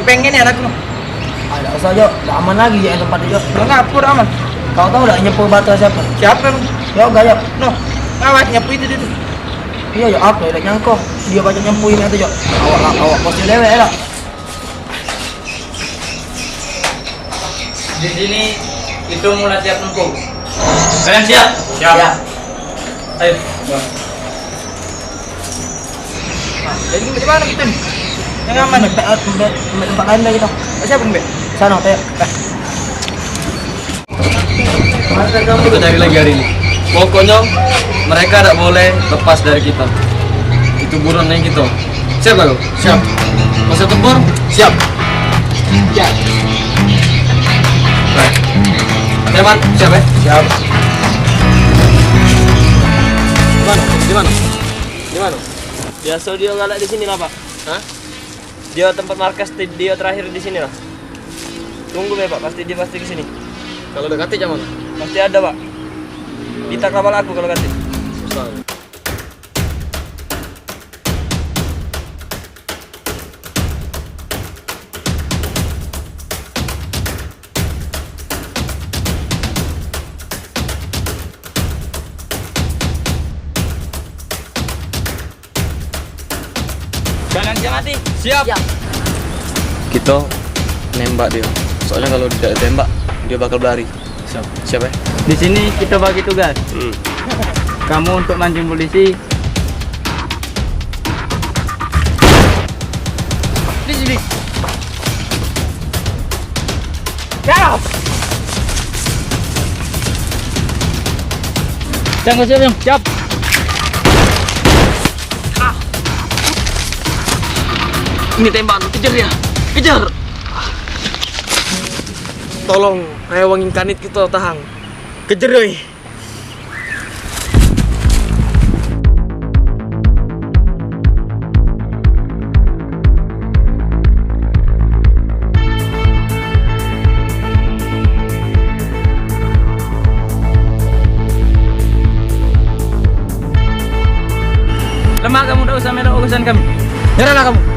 pengen ya anakku. Ada saja, udah aman lagi ya tempat itu. Lo ngapur aman. Kau tahu enggak nyepu bata siapa? Siapa emang? Ya gaya. No, ngawat nyapu itu. Iya ya apa udah nyangkong. Dia baca nyempuin itu jo. Awak pos dewe ya. Di sini itu mulai siap nempung. Kalian siap? Siap. Ya. Ayo. Jadi gimana kita nih? Yang aman nih. Tempat lain lagi kita. Siapa nih, Be? Sana teh. Kita cari lagi hari ini. Pokoknya mereka tidak boleh lepas dari kita. Itu buronnya gitu. Siap gak lo? Siap. Masa tempur? Siap. Ya. Baik. Teman, siap ya? Siap. Di mana? Di mana? Biasa dia ngalak di sini lah Pak. Hah? Dia tempat markas dia terakhir di sini lah. Tunggu ya Pak, pasti ke sini. Kalau dekati jam mana? Pasti ada Pak. Kita kawal aku kalau kasih. Susah. Jangan mati. Siap. Kita nembak dia. Soalnya kalau tidak tembak, dia bakal berlari. Siap. Siap ya? Di sini kita bagi tugas. Kamu untuk mancing polisi. Di sini. Ya. Siap. Siap. Ini tembakan, kejar dia. Kejar. Tolong, rewangin kanit kita tahan. Kejar doi. Lemah kamu, tidak usah merah urusan kami. Nyerahlah kamu.